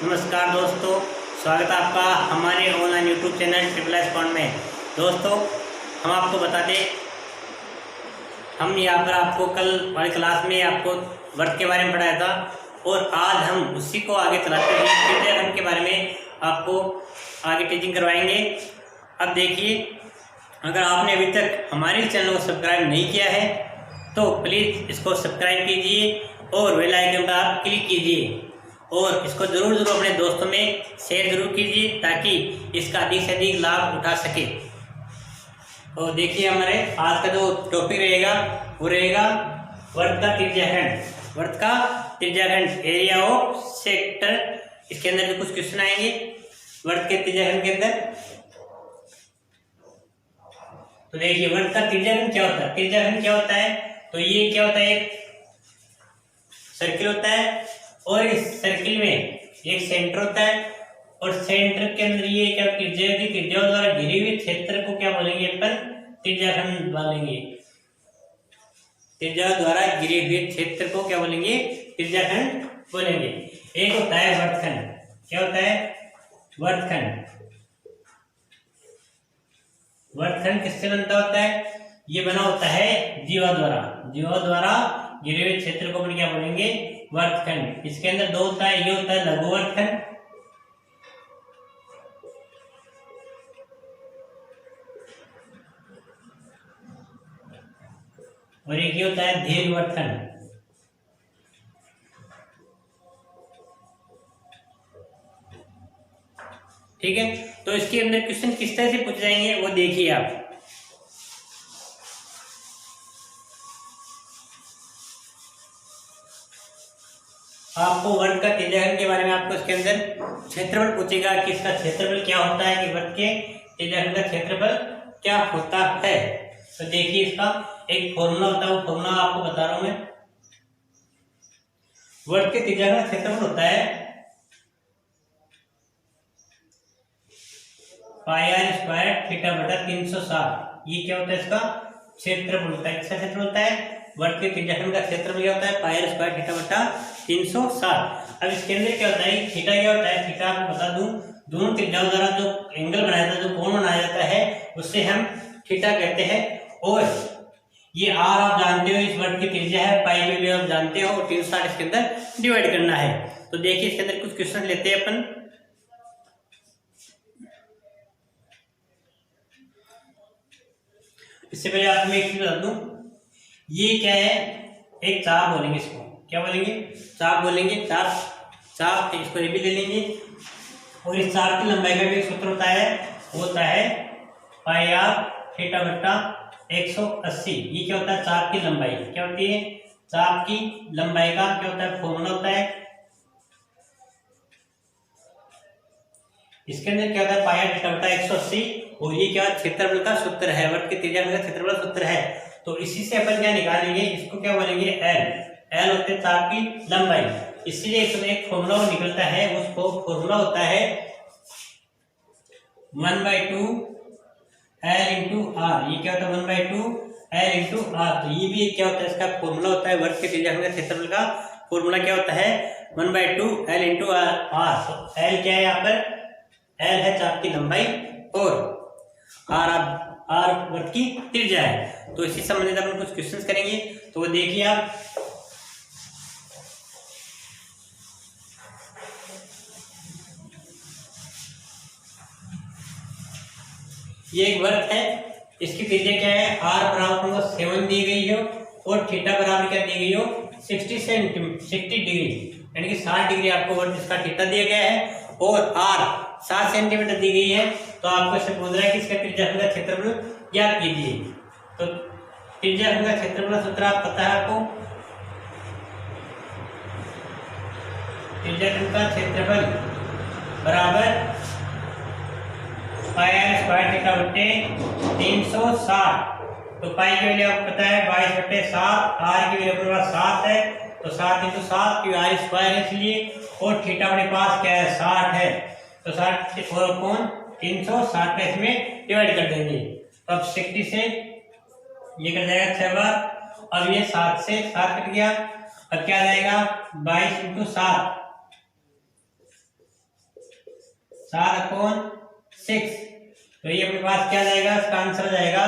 नमस्कार दोस्तों, स्वागत है आपका हमारे online YouTube channel triple S point में। दोस्तों, हम आपको बता दें, हम यहाँ पर आपको कल हमारी क्लास में आपको वर्त के बारे में पढ़ाया था और आज हम उसी को आगे चलाते हुए त्रिज्याखंड के बारे में आपको आगे टीचिंग करवाएंगे। अब देखिए, अगर आपने अभी तक हमारे चैनल को सब्सक्राइब नहीं किया है तो प्लीज़ इसको सब्सक्राइब कीजिए और बेल आइकन पर आप क्लिक कीजिए और इसको ज़रूर अपने दोस्तों में शेयर जरूर कीजिए ताकि इसका अधिक से अधिक लाभ उठा सके। तो देखिए, हमारे आज का जो टॉपिक रहेगा वो रहेगा वर्त का त्रिज्याखंड। वर्त का त्रिज्याखंड, एरिया ऑफ सेक्टर। इसके अंदर जो कुछ क्वेश्चन आएंगे वर्त के त्रिज्याखंड के अंदर। तो देखिए, वर्त का त्रिज्याखंड क्या होता है। त्रिज्याखंड क्या होता है, तो ये क्या होता है, एक सर्किल होता है और इस सर्किल में एक सेंटर होता है और सेंटर के अंदर ये क्या त्रिज्या द्वारा घिरे हुए क्षेत्र को क्या बोलेंगे, अपन त्रिज्याखंड बोलेंगे। त्रिज्या द्वारा घिरे हुए क्षेत्र को क्या बोलेंगे, त्रिज्याखंड बोलेंगे। एक होता है वर्तखंड। क्या होता है, वर्तखंड। वर्तखंड किससे बनता होता है, ये बना होता है जीवा द्वारा। जीवा द्वारा घिरे हुए क्षेत्र को अपन क्या बोलेंगे, वर्तखंड। इसके अंदर दो होता है, ये होता है लघु वर्तखंड और एक ये होता है दीर्घ वर्तखंड। ठीक है, तो इसके अंदर क्वेश्चन किस तरह से पूछ जाएंगे वो देखिए आप। आपको वर्त का त्रिज्याखंड के बारे में आपको इसके अंदर क्षेत्रफल पूछेगा कि इसका क्षेत्रफल क्या होता है, कि वर्त के त्रिज्याखंड का क्षेत्रफल क्या होता है। तो देखिए, इसका एक फॉर्मूला होता है, वो फॉर्मूला आपको बता रहा हूं मैं। वर्त के त्रिज्याखंड का क्षेत्रफल होता है पाई आर स्क्वायर थीटा बटा 360। ये क्या होता है, इसका क्षेत्रफल होता है। किसका क्षेत्रफल होता है, वर्त के त्रिज्याखंड का क्षेत्रफल क्या होता है, पाई आर स्क्वायर थीटा बटा 360। अब इसके अंदर क्या होता है, थीटा क्या होता है, थीटा आपको बता दूं, दोनों त्रिज्याओं द्वारा जो एंगल बनाया जाता है, जो कोण बनाया जाता है, उससे हम थीटा कहते हैं। और ये आर आप जानते हो, इस वर्त की त्रिज्या है, पाई की वैल्यू आप जानते हो और 360 इसके अंदर डिवाइड करना है। तो देखिए, इसके अंदर कुछ क्वेश्चन लेते हैं अपन। इससे पहले आपको मैं एक चीज बता दूं, ये क्या है, एक चाप बोलेंगे इसको। क्या बोलेंगे, चाप बोलेंगे। चाप इसको ये भी ले लेंगे और इस चाप की लंबाई का भी एक सूत्र होता है, वो होता है पाई आर थीटा बटा 180। ये क्या होता है, चाप की लंबाई क्या होती है, चाप की लंबाई का क्या होता है, फॉर्मूला होता है। इसके अंदर क्या होता है, पाई आर थीटा बटा 180 और ये क्या क्षेत्रफल का सूत्र है, वर्त के त्रिज्याखंड का क्षेत्रफल सूत्र है। तो इसी से अपन क्या निकालेंगे, इसको क्या बोलेंगे, एल होते हैं चाप की लंबाई। इसलिए इसमें एक फॉर्मूला निकलता है, उसको फॉर्मूला होता है 1/2 एल इंटू आर। ये क्या होता है, 1/2 एल इंटू आर। तो ये भी क्या होता है, इसका फॉर्मूला होता है, वर्त के त्रिज्याखंड का क्षेत्रफल का फॉर्मूला क्या होता है, 1/2 एल इंटू आर। तो एल क्या है, यहाँ पर एल है चाप की लंबाई और आर वर्त की त्रिज्या है। तो इसी संबंधित अपन कुछ क्वेश्चंस करेंगे। तो वो देखिए आप, ये एक वर्त है, इसकी त्रिज्या क्या है, आर बराबर 7 दी गई हो और थीटा बराबर क्या दी गई हो, 60 डिग्री, यानी कि 60 डिग्री आपको वर्त इसका थीटा दिया गया है और आर 7 सेंटीमीटर दी गई है। तो आपको इससे पूछ रहा है कि इसका त्रिज्याखंड का क्षेत्रफल ज्ञात कीजिए। तो त्रिज्याखंड का क्षेत्रफल का सूत्र आप पता है आपको, त्रिज्याखंड का क्षेत्रफल बराबर पाई आर स्क्वायर थीटा बटे 360। तो पाई की वैल्यू आपको पता है 22/7, आर की वैल्यू अपने पास 7 है, तो 7 × 7 की आर स्क्वायर है इसलिए, और थीटा अपने पास क्या है, 60 है। तो 60 और अपॉन 360 का इसमें डिवाइड कर देंगे। तो अब 60 से ये कट जाएगा 6 बार, अब ये 7 से 7 कट गया, अब क्या आ जाएगा 22 × 7, 7/6। तो ये अपने पास क्या जाएगा, इसका आंसर जाएगा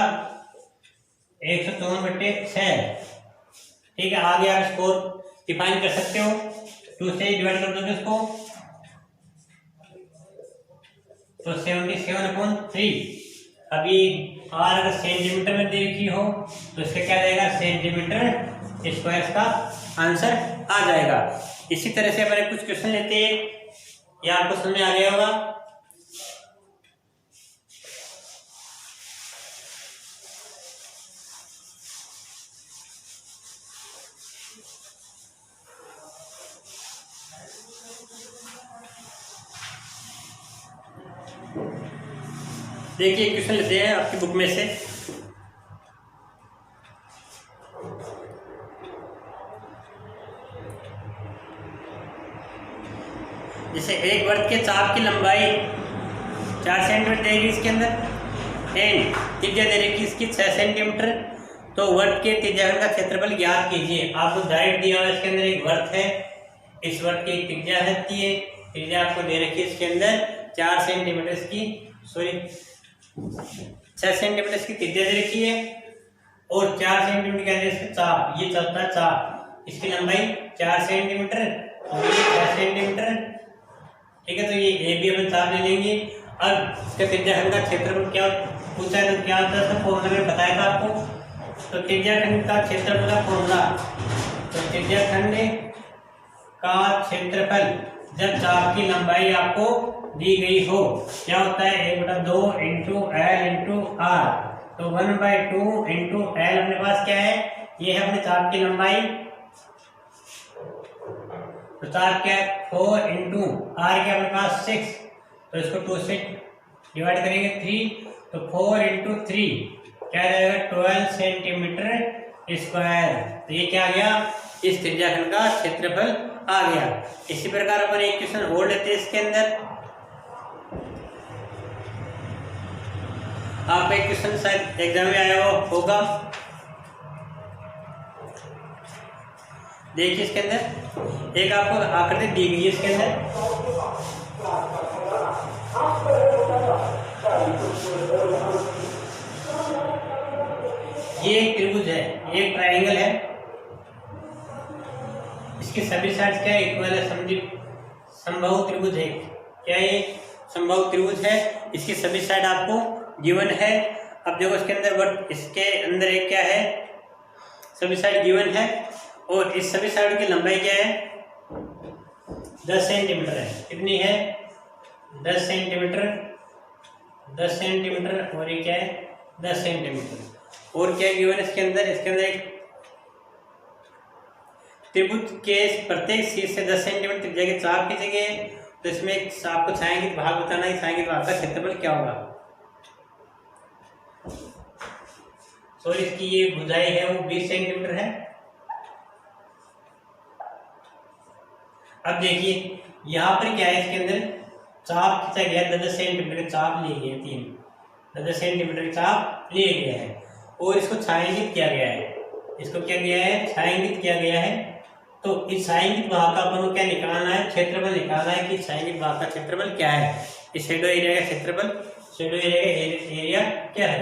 154/6। ठीक है, आगे आप स्कोर डिफाइन कर सकते हो, 2 से डिवाइड कर दोगे उसको तो 77/3। अभी आर अगर सेंटीमीटर में दे रखी हो तो इसका क्या जाएगा, सेंटीमीटर स्क्वायर का आंसर आ जाएगा। इसी तरह से हमारे कुछ क्वेश्चन लेते हैं, ये आपको समझ में आ गया होगा। देखिए क्वेश्चन लेते हैं आपकी बुक में से। जैसे एक वर्ग के चाप की लंबाई 4 सेंटीमीटर देगी इसके अंदर एंड त्रिज्या दे रही इसकी 6 सेंटीमीटर। तो वर्ग के त्रिज्याखंड का क्षेत्रफल ज्ञात कीजिए। आपको डायरेक्ट दिया हुआ इसके अंदर एक वर्ग है, इस वर्ग की त्रिज्या रहती है, त्रिज्या आपको दे रखी है इसके अंदर 4 सेंटीमीटर की 6 सेंटीमीटर की त्रिज्या दे रखी है और 4 सेंटीमीटर क्या है चाप, ये चलता है चाप, इसकी लंबाई 4 सेंटीमीटर और ये 6 सेंटीमीटर। ठीक है, तो ये ए बी अपन चाप ले लेंगे। अब इसका त्रिज्याखंड का क्षेत्रफल क्या पूछा है, तो क्या होता है, सब फॉर्मूला में बताया था आपको। तो त्रिज्याखंड का क्षेत्रफल का फॉर्मूला, तो त्रिज्याखंड का क्षेत्रफल जब चाप की लंबाई आपको दी गई हो क्या होता है, 1/2 × L × R। तो 1/2 × L अपने पास क्या है, ये है अपने चाप की लंबाई। तो चाप क्या है 4 × R क्या अपने पास 6, तो इसको 2 से डिवाइड करेंगे 3, तो 4 × 3 क्या जाएगा 12 सेंटीमीटर स्क्वायर। तो ये क्या आ गया, इस त्रिज्याखंड का क्षेत्रफल आ गया। इसी प्रकार अपन एक क्वेश्चन और लेते हैं इसके अंदर। आप एक क्वेश्चन शायद एग्जाम में आया होगा, देखिए इसके अंदर एक आपको आकृति दी गई है इसके अंदर। ये एक त्रिभुज है, ये एक ट्रायंगल है, इसके सभी साइड्स क्या है, इक्वल है, समबाहु त्रिभुज है। क्या ये समबाहु त्रिभुज है, इसकी सभी साइड आपको गिवन है। अब देखो इसके अंदर वर्ग, इसके अंदर एक क्या है, सभी साइड गिवन है और इस सभी साइड की लंबाई क्या है 10 सेंटीमीटर है। कितनी है 10 सेंटीमीटर, 10 सेंटीमीटर और ये क्या है 10 सेंटीमीटर। और क्या गिवन इसके अंदर, इसके अंदर एक त्रिभुज के प्रत्येक शीर्ष से 10 सेंटीमीटर त्रिज्या के चाप की जगह, तो इसमें आपको छायांकित भाग बताना है, छायांकित भाग का क्षेत्रफल क्या होगा। सो इसकी ये भुजाई है वो 20 सेंटीमीटर है। अब देखिए यहाँ पर क्या है, इसके अंदर चाप खींचा गया 10 सेंटीमीटर का चाप लिए गए, 10 सेंटीमीटर का चाप लिए गया है और इसको छायांकित किया गया है। इसको क्या किया है, छायांकित किया गया है। तो इस छायांकित भाग का अपन को क्या निकालना है, क्षेत्रफल निकालना है कि छायांकित भाग का क्षेत्रफल क्या है। इस शेडो एरिया का क्षेत्रफल, शेडो एरिया क्या है,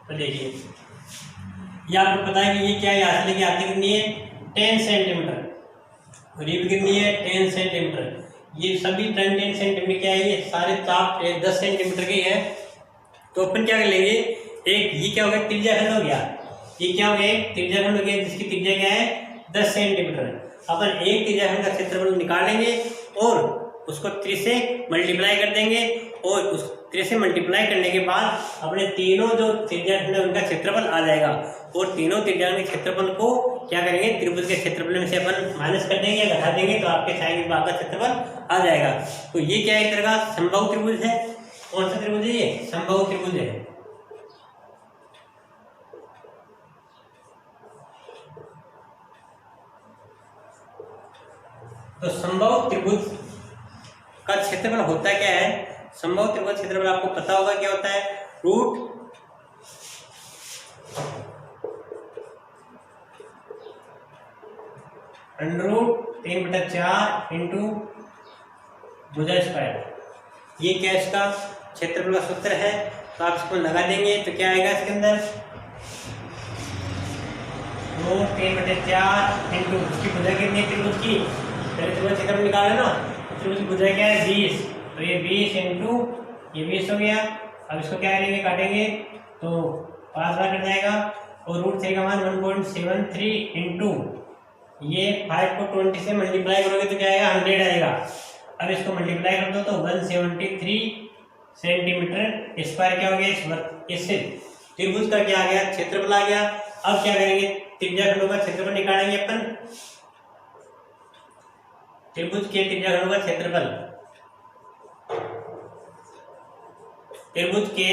तो देखिए ये आपको पता है कि ये क्या है, यहाँ से लेके आते कितनी है 10 सेंटीमीटर और ये भी कितनी है 10 सेंटीमीटर। ये सभी 10 सेंटीमीटर क्या है, ये सारे चाप 10 सेंटीमीटर के है। तो अपन क्या कर लेंगे, एक ये क्या हो गया त्रिज्याखंड हो गया, ये क्या हो गया एक त्रिज्याखंड हो गया जिसकी त्रिज्या क्या है 10 सेंटीमीटर। अपन एक त्रिज्याखंड का क्षेत्रफल निकालेंगे और उसको 3 से मल्टीप्लाई कर देंगे और उस 3 से मल्टीप्लाई करने के बाद अपने तीनों जो त्रिज्याखंड है उनका क्षेत्रफल आ जाएगा और तीनों त्रिज्याखंड के क्षेत्रफल को क्या करेंगे त्रिभुज के क्षेत्रफल में से अपन माइनस कर देंगे या घटा देंगे, तो आपके छायांकित भाग का क्षेत्रफल आ जाएगा। तो ये क्या है, एक तरह का समबाहु त्रिभुज है। कौन सा त्रिभुज है, ये समबाहु त्रिभुज है। तो समबाहु त्रिभुज का क्षेत्रफल होता क्या है, समबाहु त्रिभुज क्षेत्रफल आपको पता होगा क्या होता है, रूट √3/4 इंटू भुजा स्क्वायर। ये क्या इसका क्षेत्रफल का सूत्र है, तो आप इसको लगा देंगे तो क्या आएगा इसके अंदर 2/3/4 इंटू उसकी भुजा कितनी है त्रिभुज की, पहले त्रिभुज क्षेत्रफल निकाला ना, त्रिभुज की भुजा क्या है 20, तो ये 20 इंटू ये 20 हो गया। अब इसको क्या करेंगे काटेंगे तो 5 बार कट जाएगा और √3 का मान 1.73 इंटू ये 5 को 20 से मल्टीप्लाई करोगे तो क्या आएगा 100 आएगा। अब इसको मल्टीप्लाई कर दो तो 173 सेंटीमीटर स्क्वायर क्या हो गया, इससे त्रिभुज का क्या आ गया क्षेत्रफल आ गया। अब क्या करेंगे त्रिज्याखंडों का क्षेत्रफल निकालेंगे अपन, त्रिभुज के त्रिज्याखंडों का क्षेत्रफल, त्रिभुज के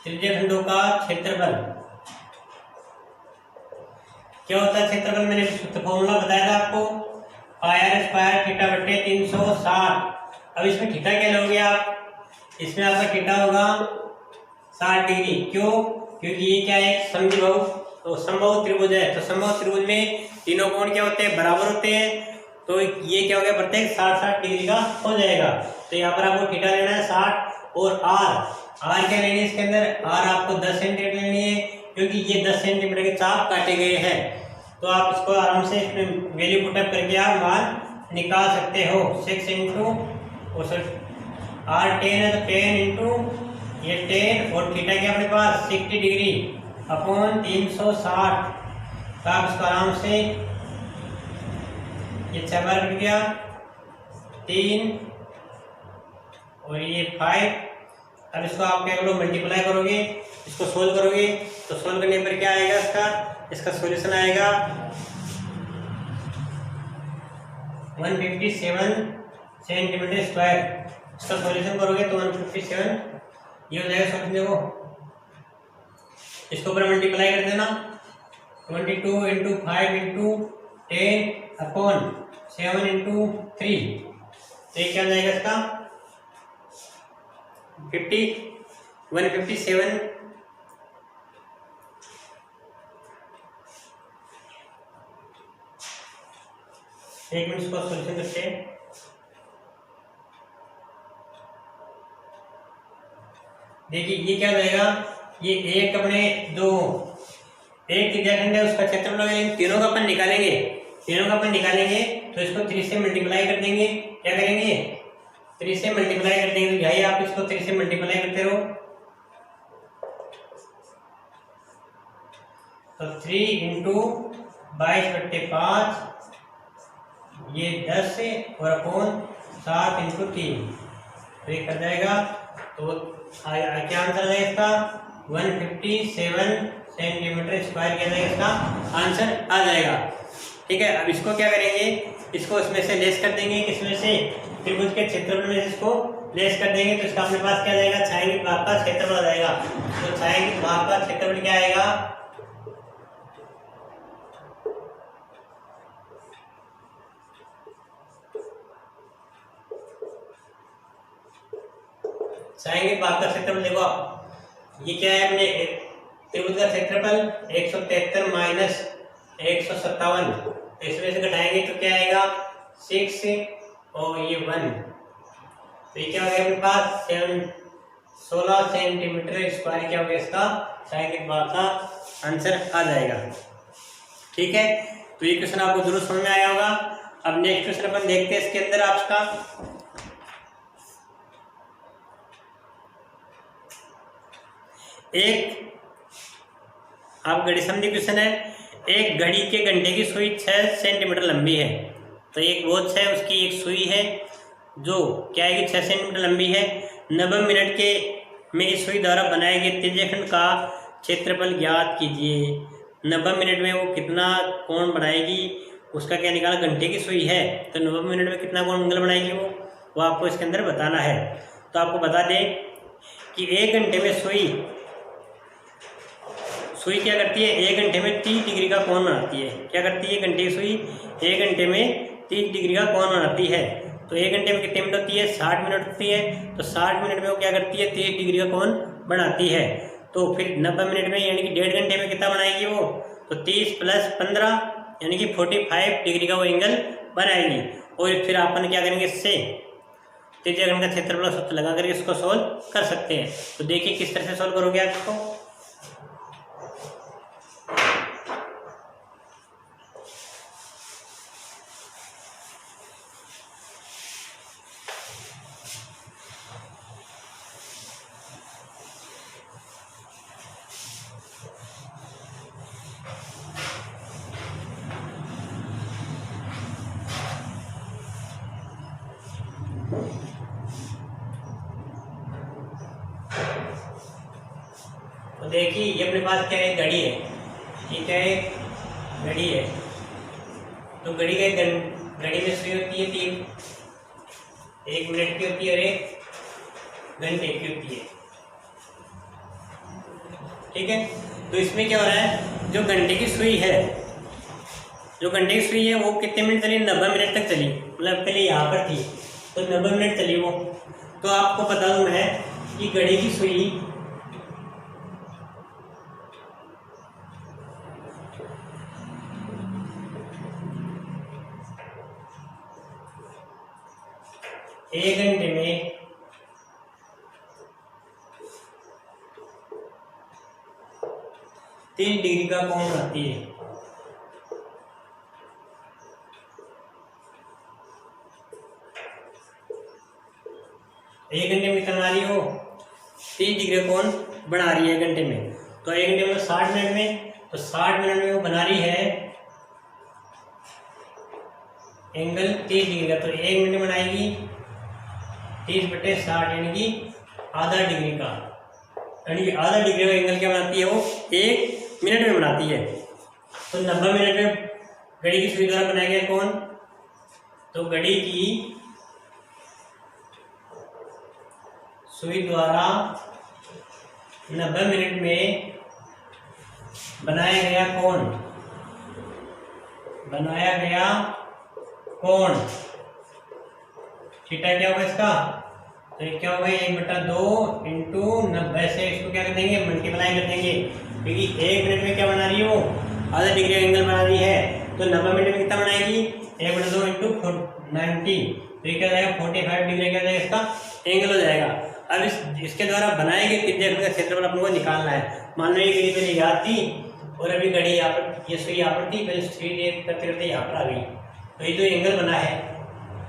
त्रिज्याखंडों का क्षेत्रफल क्या होता है क्षेत्रफल, मैंने फॉर्मूला बताया था आपको पाई स्क्वायर थीटा बटे 360। अब इसमें थीटा क्या लोगे आप, इसमें आपका थीटा होगा 60 डिग्री। क्यों, क्योंकि ये क्या है समबाहु, तो समबाहु त्रिभुज है, तो समबाहु त्रिभुज में तीनों कोण क्या होते हैं बराबर होते हैं, तो ये क्या हो गया प्रत्येक 60-60 डिग्री का हो जाएगा। तो यहाँ पर आपको थीटा लेना है 60 और आर क्या लेनी है इसके अंदर, आर आपको 10 सेंटीमीटर लेनी है क्योंकि ये 10 सेंटीमीटर के चाप काटे गए हैं। तो आप इसको आराम से इसमें वैल्यू पुटअप करके आप मान निकाल सकते हो। 6 इंटू आर 10 है तो 10 इंटू ये 10 और थीटा क्या अपने पास 60 डिग्री अपॉन 360। तो आप इसको आराम से ये 6 बार कट गया 3 और ये 5। अब इसको आप क्या करो मल्टीप्लाई करोगे, इसको सोल्व करोगे तो सोल्व करने पर क्या आएगा इसका सॉल्यूशन आएगा 157 सेंटीमीटर स्क्वायर। इसका सॉल्यूशन करोगे तो 157 ये हो जाएगा सॉल्यूशन। देखो इसको ऊपर मल्टीप्लाई कर देना 22 इंटू 5 इंटू 10 अपॉन 7 इंटू 3, तो ये क्या हो जाएगा इसका 157। एक मिनट इसको सॉल्यूशन करते हैं। देखिए ये क्या हो जाएगा, ये एक अपने दो एक त्रिज्याखंड है उसका क्षेत्रफल तीनों का अपन निकालेंगे, तीनों का अपन निकालेंगे तो इसको 3 से मल्टीप्लाई कर देंगे। क्या करेंगे 3 से मल्टीप्लाई कर देंगे, तो भाई आप इसको 3 से मल्टीप्लाई करते रहो तो 3 इंटू 22/5 ये 10 और अपॉन 7 इंटू 3, तो ये कर जाएगा। तो क्या आंसर है इसका 157 सेंटीमीटर स्क्वायर क्या जाएगा इसका आंसर आ जाएगा। ठीक है, अब इसको क्या करेंगे, इसको इसमें से लेस कर देंगे, इसमें से त्रिभुज के क्षेत्रफल में इसको लेस कर देंगे तो इसका अपने पास क्या जाएगा छायांकित भाग का क्षेत्रफल आ जाएगा। तो छायांकित भाग का क्षेत्रफल क्या आएगा छायांकित भाग का क्षेत्रफल देखो ये क्या है अपने त्रिभुज का क्षेत्रफल 173 माइनस 157, इसमें से घटाएंगे तो क्या आएगा 6 और ये 1, तो ये क्या हो गया अपने पास 16 सेंटीमीटर स्क्वायर क्या हो गया इसका छायांकित भाग का आंसर आ जाएगा। ठीक है, तो ये क्वेश्चन आपको जरूर समझ में आया होगा। अब नेक्स्ट क्वेश्चन अपन देखते हैं, इसके अंदर आपका एक आप घड़ी समझी क्वेश्चन है, एक घड़ी के घंटे की सुई 6 सेंटीमीटर लंबी है, तो एक वॉच है उसकी एक सुई है जो क्या है कि 6 सेंटीमीटर लंबी है। 90 मिनट के में इस सुई द्वारा बनाए गए त्रिज्याखंड का क्षेत्रफल ज्ञात कीजिए। 90 मिनट में वो कितना कोण बनाएगी उसका क्या निकाला, घंटे की सुई है तो 90 मिनट में कितना कोण एंगल बनाएगी वो आपको इसके अंदर बताना है। तो आपको बता दें कि 1 घंटे में सुई क्या करती है, 1 घंटे में 30 डिग्री का कोण बनाती है। क्या करती है घंटे की सुई 1 घंटे में 30 डिग्री का कोण बनाती है। तो 1 घंटे में कितने मिनट होती है 60 मिनट होती है, तो 60 मिनट में वो क्या करती है 30 डिग्री का कोण बनाती है। तो फिर 90 मिनट में यानी कि 1.5 घंटे में कितना बनाएगी वो तो 30 प्लस 15 यानी कि 45 डिग्री का वो एंगल बनाएगी। और फिर अपन क्या करेंगे, इससे त्रिज्याखंड का क्षेत्रफल सूत्र लगा करके इसको सोल्व कर सकते हैं। तो देखिए किस तरह से सोल्व करोगे आप इसको। तो देखिए ये अपने पास क्या है, घड़ी है, ठीक है, घड़ी है। तो घड़ी का घड़ी में सुई होती है 3, 1 मिनट की होती है और 1 घंटे की होती है, ठीक है। तो इसमें क्या हो रहा है, जो घंटे की सुई है, जो घंटे की सुई है वो कितने मिनट चली, 90 मिनट तक चली। मतलब पहले यहाँ पर थी तो 90 मिनट चली वो। तो आपको बता दूं मैं कि घड़ी की सुई एक घंटे में 3 डिग्री का कोण बनाती है। एक घंटे में कितना बना रही हो, 3 डिग्री का कोण बना रही है घंटे में। तो 1 घंटे में 60 मिनट में, तो 60 मिनट में वो बना रही है एंगल 30 डिग्री का। तो 1 मिनट में बनाएगी 30/60 यानी कि आधा डिग्री का, यानी कि आधा डिग्री का एंगल क्या बनाती है वो, 1 मिनट में बनाती है। तो 90 मिनट में घड़ी की सुई द्वारा बनाया गया कोण, तो घड़ी की सुई द्वारा 90 मिनट में बनाया गया कोण, थीटा क्या होगा इसका, तो ये क्या होगा, 1/2 इंटू 90 से इसको क्या कर देंगे, मल्टीप्लाई कर देंगे। क्योंकि 1 मिनट में क्या बना रही है वो, आधा डिग्री एंगल बना रही है। तो 90 मिनट में कितना बनाएगी, 1/2 इंटू 90, तो ये क्या जाएगा 45 डिग्री क्या जाएगा इसका एंगल हो जाएगा। अब इसके द्वारा बनाए गए त्रिज्याखंड का क्षेत्रफल अपन को निकालना है। मान लो ये घड़ी पहले यहाँ थी और अभी घड़ी यहाँ पर, ये सुई यहाँ पर थी, पहले सुई करते करते यहाँ पर आ गई। तो ये जो एंगल बना है,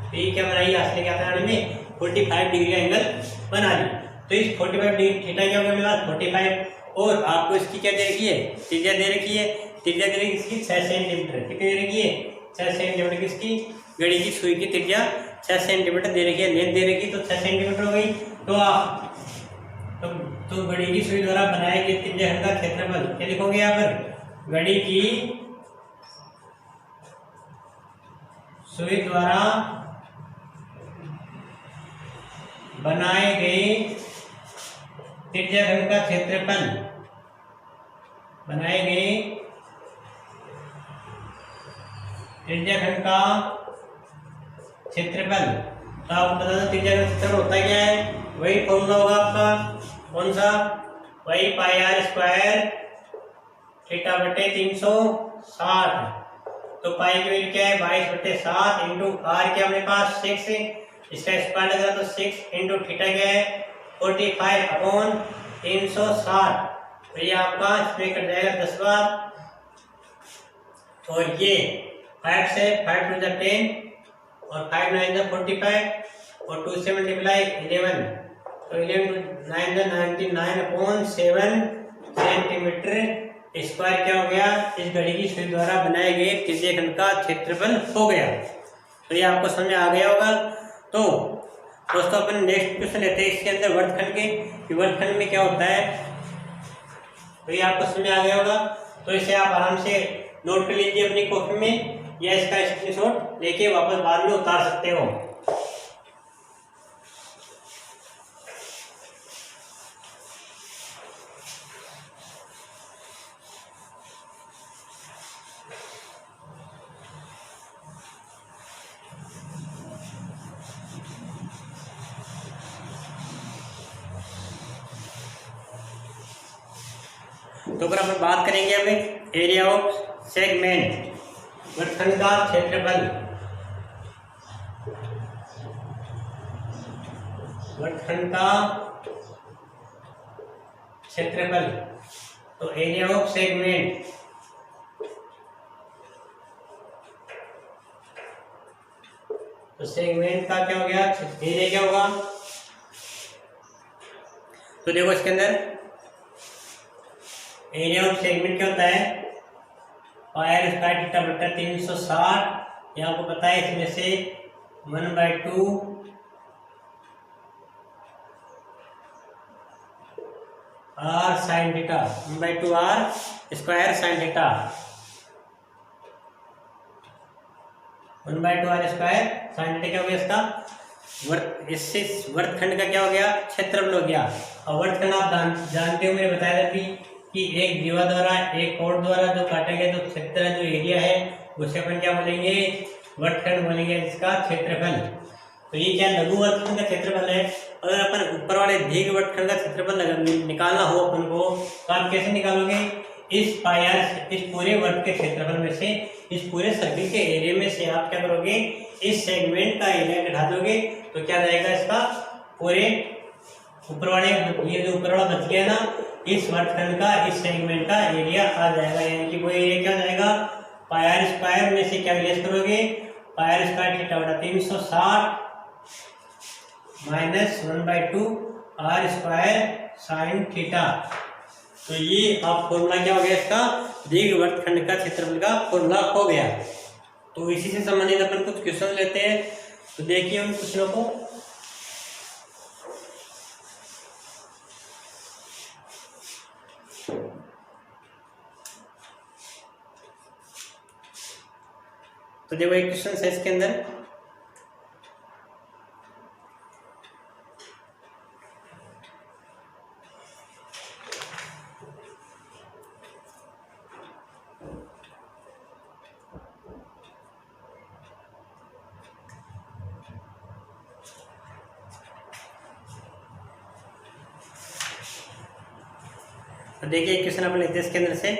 तो ये क्या बनाई, यहाँ से क्या था में 45 डिग्री का एंगल बना ली। तो इस 45 डिग्री थीटा क्या होगा मेरा 45, और आपको इसकी क्या दे रखी है, त्रिज्या दे रखी है। त्रिज्या दे रखी इसकी 6 सेंटीमीटर, कितनी दे रखी है, 6 सेंटीमीटर की इसकी घड़ी की सुई की त्रिज्या 6 सेंटीमीटर दे रखी है, लेंथ दे रखी, तो 6 सेंटीमीटर हो गई। तो आप तो घड़ी की सुई द्वारा बनाए गए त्रिज्याखंड का क्षेत्रफल क्या लिखोगे यहाँ पर, घड़ी की सुई द्वारा बनाए गए त्रिज्याखंड का क्षेत्रफल, बनाए गए त्रिज्याखंड का क्षेत्रफल। तो आपको बता दो त्रिज्याखंड का क्षेत्रफल होता क्या है, वही फॉर्मूला होगा आपका, कौन सा, वही πr² θ/360। तो पाई की वैल्यू क्या है 22/7 इंटू आर क्या अपने पास 6, इसका स्क्वायर लगा तो 6 इंटू थीटा क्या है 45/360। तो ये आपका इसमें कट जाएगा 10 बार, और ये 5 से 5 टू 10 और 5 9 45 और 2 से मल्टीप्लाई 11, तो 11 टू 9 99/7 सेंटीमीटर स्क्वायर क्या हो गया, इस घड़ी की सुई द्वारा बनाए गए त्रिज्याखंड का क्षेत्रफल हो गया। तो ये आपको समझ में आ गया होगा। तो दोस्तों अपन नेक्स्ट क्वेश्चन लेते हैं इसके अंदर वर्गखंड के, कि वर्गखंड में क्या होता है, तो ये आपको समझ में आ गया होगा। तो इसे आप आराम से नोट कर लीजिए अपनी कॉपी में, या इसका स्क्रीनशॉट लेके वापस बाद में उतार सकते हो। तो अगर अपन बात करेंगे हमें एरिया ऑफ सेगमेंट, वर्गखंड का क्षेत्रफल, वर्गखंड का क्षेत्रफल। तो एरिया ऑफ सेगमेंट, तो सेगमेंट का क्या हो गया, एरिया क्या होगा। तो देखो इसके अंदर एरिया ऑफ सेगमेंट क्या होता है, पायर स्क्वायर थीटा बटा 360। यहाँ को पता है इसमें से 1/2 R sine theta, 1/2 R square sine theta, 1/2 R square sine theta क्या हो गया इसका इससे वर्गखंड का क्या हो गया, क्षेत्रफल हो गया। और वर्गखंड आप जानते हो, मैंने बताया था कि एक जीवा द्वारा एक कोण द्वारा जो काटा गया जो क्षेत्र जो एरिया है उसे अपन क्या बोलेंगे, वर्गखंड बोलेंगे, इसका क्षेत्रफल। तो ये क्या लघु वर्गखंड का क्षेत्रफल है। अगर अपन ऊपर वाले दीर्घ वर्गखंड का क्षेत्रफल निकालना हो अपन को, तो आप कैसे निकालोगे, इस पायर, इस पूरे वर्ग के क्षेत्रफल में से, इस पूरे सर्किल के एरिया में से आप क्या करोगे, इस सेगमेंट का एरिया घटा दोगे। तो क्या जाएगा इसका पूरे ऊपर वाले, ये जो ऊपर वाला बच गया ना, इस वर्गखंड का इस सेगमेंट का एरिया आ जाएगा। यानी कि वो एरिया क्या जाएगा, पायर स्क्वायर में से क्या लेस करोगे, पायर स्क्वायर थीटा बटा 360 minus 1/2 R square sine theta. तो ये आप फॉर्मूला क्या हो गया इसका, दीर्घ वर्गखंड का क्षेत्रफल का फॉर्मूला हो गया। तो इसी से संबंधित अपन कुछ क्वेश्चन लेते हैं। तो देखिए उन क्वेश्चनों को। तो देखो एक क्वेश्चन है इसके अंदर, तो देखिए क्वेश्चन अपन लेते हैं इसके अंदर से,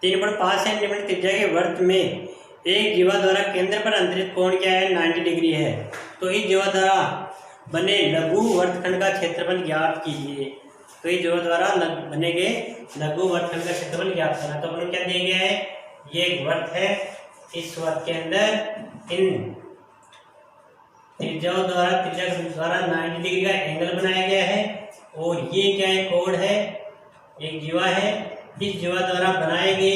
तीन 3.5 सेंटीमीटर त्रिज्या के वृत्त में एक जीवा द्वारा केंद्र पर अंतरित कोण क्या है, 90 डिग्री है। तो इस जीवा द्वारा बने लघु वर्गखंड का क्षेत्रफल ज्ञात कीजिए। तो इस जीवा द्वारा बने गए लघु वर्गखंड का क्षेत्रफल ज्ञात करना। तो अपन क्या दिया गया है, ये एक वृत्त है, इस वृत्त के अंदर इन त्रिज्याओं द्वारा 90 डिग्री का एंगल बनाया गया है। और ये क्या है, कोण है, एक जीवा है। इस जीवा द्वारा बनाए गए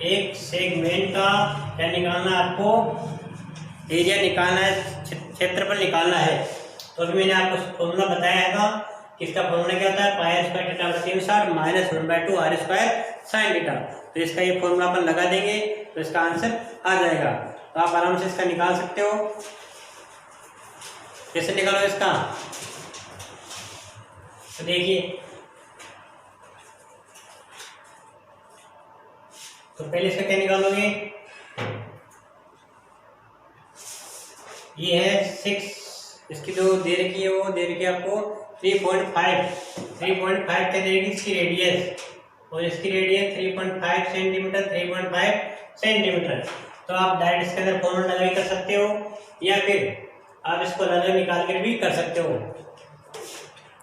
एक सेगमेंट का क्या निकालना है, आपको एरिया निकालना है, क्षेत्रफल निकालना है। तो अभी मैंने आपको फॉर्मूला बताया था कि इसका फॉर्मूला क्या होता है, पायर स्क्वायर थीटा बटा 360 minus 1/2 R square sine theta. तो इसका ये फॉर्मूला अपन लगा देंगे तो इसका आंसर आ जाएगा। तो आप आराम से इसका निकाल सकते हो। कैसे निकालो इसका, तो देखिए, तो पहले इसका क्या निकालोगे, ये है 6, इसकी जो दे रखी है वो दे रखी है आपको 3.5 क्या दे रखी इसकी रेडियस, और इसकी रेडियस 3.5 सेंटीमीटर, 3.5 सेंटीमीटर। तो आप डायरेक्ट इसके अंदर फॉर्मूला लगा कर सकते हो, या फिर आप इसको अलग निकाल कर भी कर सकते हो।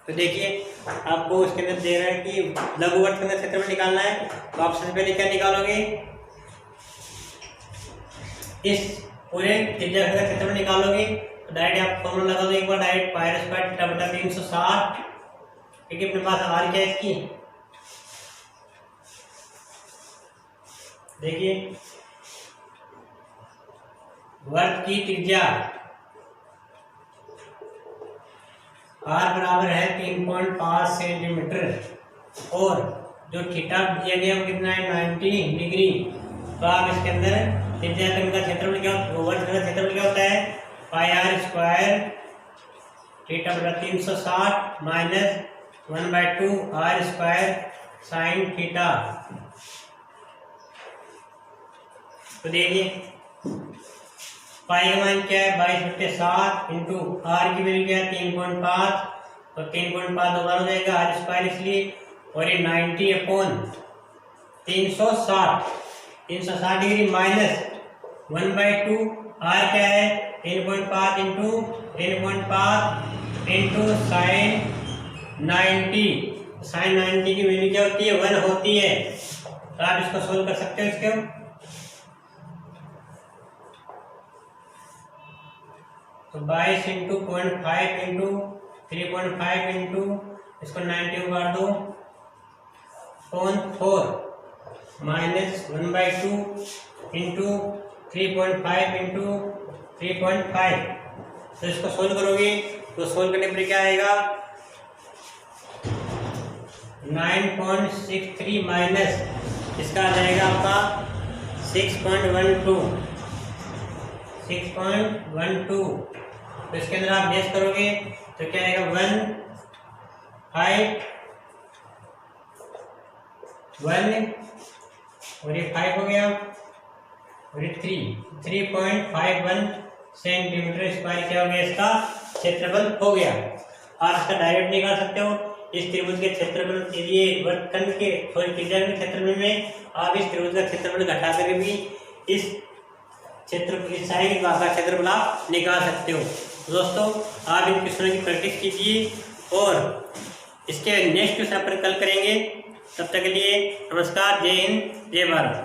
तो देखिए आपको इसके अंदर दे रहा है कि लघु वर्गखंड का क्षेत्रफल निकालना है। तो आप सबसे पहले क्या निकालोगे, इस पूरे त्रिज्या का क्षेत्रफल निकालोगे। तो डायरेक्ट आप फॉर्मूला लगा दो एक बार, डायरेक्ट पायर स्क्वायर थीटा बटा 360, क्योंकि अपने पास आर क्या है इसकी, देखिए वर्ग की त्रिज्या आर बराबर है 3.5 सेंटीमीटर, और जो थीटा दिया गया वो कितना है, 90 डिग्री। तो आप इसके अंदर त्रिज्या का क्षेत्रफल क्या, वर्ग का क्षेत्रफल क्या होता है, पाई आर स्क्वायर थीटा बटा 360 minus 1/2 R square sine theta. तो देखिए पाई का मान क्या है 22/7 इंटू आर की वैल्यू क्या है 3.5, तो 3.5 दोबारा हो जाएगा आर स्क्वायर इसलिए, और ये 90/360 डिग्री माइनस 1/2 आर क्या है 3.5 इंटू 3.5 इंटू साइन 90, साइन 90 की वैल्यू क्या होती है 1 होती है। तो आप इसको सोल्व कर सकते हो इसके, तो 22 इंटू 0.5 इंटू 3.5 इंटू इसको 90 को काट दो 0.4 माइनस 1/2 इंटू 3.5 इंटू 3.5, तो इसको सोल्व करोगे तो सोल्व करने पर क्या आएगा 9.63 माइनस इसका आ जाएगा आपका 6.12, तो इसके अंदर आप बेस करोगे तो क्या आएगा 1 और ये 5 हो गया और ये 3.51 सेंटीमीटर स्क्वायर क्या हो गया इसका क्षेत्रफल हो गया। आप इसका डायरेक्ट निकाल सकते हो, इस त्रिभुज के क्षेत्रफल के लिए वर्गखंड के त्रिज्या के क्षेत्रफल में आप इस त्रिभुज का क्षेत्रफल घटा करके भी इस क्षेत्र इस सारे के भाग का क्षेत्रफल आप निकाल सकते हो। दोस्तों आप इन क्वेश्चनों की प्रैक्टिस कीजिए और इसके नेक्स्ट क्वेश्चन पर कल करेंगे। तब तक के लिए नमस्कार, जय हिंद, जय भारत।